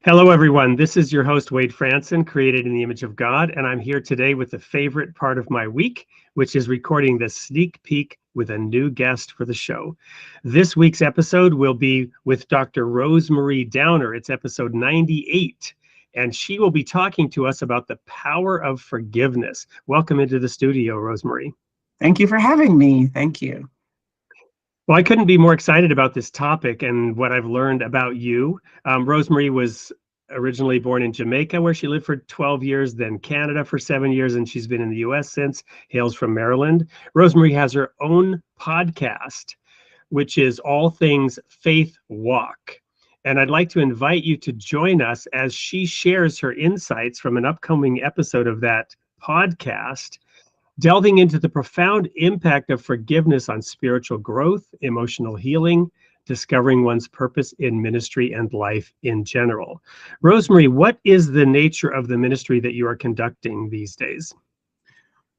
Hello, everyone. This is your host, Wade Franson, created in the image of God, and I'm here today with the favorite part of my week, which is recording the sneak peek with a new guest for the show. This week's episode will be with Dr. Rosemarie Downer. It's episode 98, and she will be talking to us about the power of forgiveness. Welcome into the studio, Rosemarie. Thank you for having me. Thank you. Well, I couldn't be more excited about this topic and what I've learned about you. Rosemarie was originally born in Jamaica, where she lived for 12 years, then Canada for 7 years, and she's been in the US since, hails from Maryland. Rosemarie has her own podcast, which is All Things Faith Walk. And I'd like to invite you to join us as she shares her insights from an upcoming episode of that podcast, delving into the profound impact of forgiveness on spiritual growth, emotional healing, discovering one's purpose in ministry and life in general. Rosemarie, what is the nature of the ministry that you are conducting these days?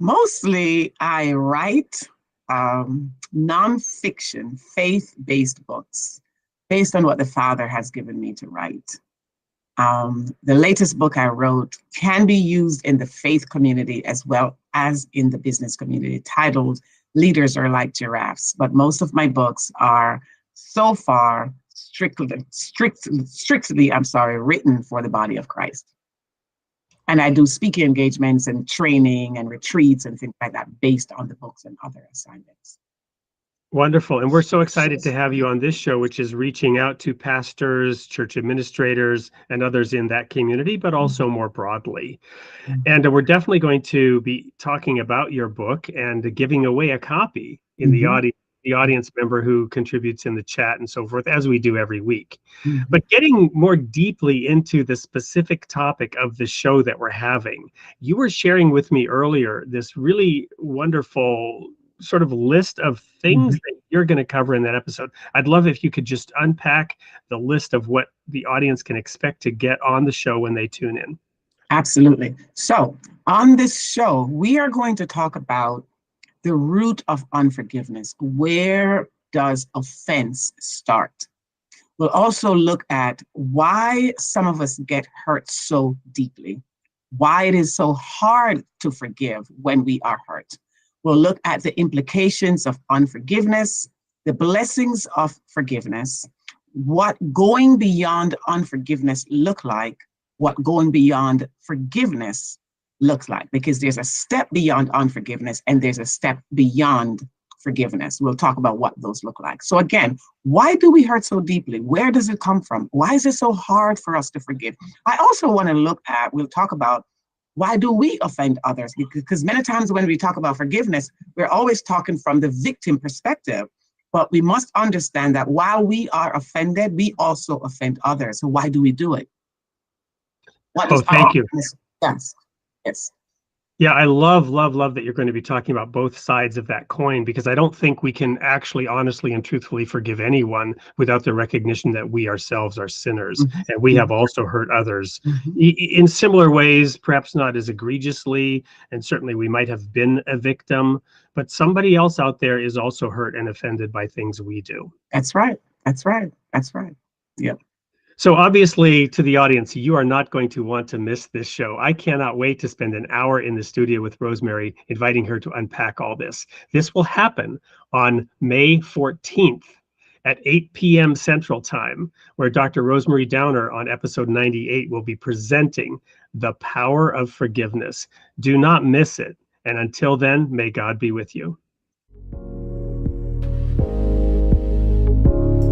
Mostly, I write nonfiction, faith-based books based on what the Father has given me to write. The latest book I wrote can be used in the faith community as well as in the business community, titled Leaders Are Like Giraffes. But most of my books are so far strictly written for the body of Christ. And I do speaking engagements and training and retreats and things like that based on the books and other assignments. Wonderful. And we're so excited to have you on this show, which is reaching out to pastors, church administrators, and others in that community, but also more broadly. And we're definitely going to be talking about your book and giving away a copy in the audience member who contributes in the chat and so forth, as we do every week. But getting more deeply into the specific topic of the show that we're having, you were sharing with me earlier this really wonderful sort of list of things that you're going to cover in that episode. I'd love if you could just unpack the list of what the audience can expect to get on the show when they tune in. Absolutely. So on this show, we are going to talk about the root of unforgiveness. Where does offense start? We'll also look at why some of us get hurt so deeply, why it is so hard to forgive when we are hurt. We'll look at the implications of unforgiveness, the blessings of forgiveness, what going beyond unforgiveness look like, what going beyond forgiveness looks like, because there's a step beyond unforgiveness and there's a step beyond forgiveness. We'll talk about what those look like. So again, why do we hurt so deeply? Where does it come from? Why is it so hard for us to forgive? I also want to we'll talk about why do we offend others? Because many times when we talk about forgiveness, we're always talking from the victim perspective, but we must understand that while we are offended, we also offend others. So why do we do it? Thank you. Yes. Yeah, I love that you're going to be talking about both sides of that coin, because I don't think we can actually honestly and truthfully forgive anyone without the recognition that we ourselves are sinners and we have also hurt others in similar ways, perhaps not as egregiously, and certainly we might have been a victim, but somebody else out there is also hurt and offended by things we do. That's right. Yeah. So obviously, to the audience, you are not going to want to miss this show. I cannot wait to spend an hour in the studio with Rosemarie, inviting her to unpack all this. This will happen on May 14th at 8 p.m. Central Time, where Dr. Rosemarie Downer on episode 98 will be presenting the power of forgiveness. Do not miss it. And until then, may God be with you.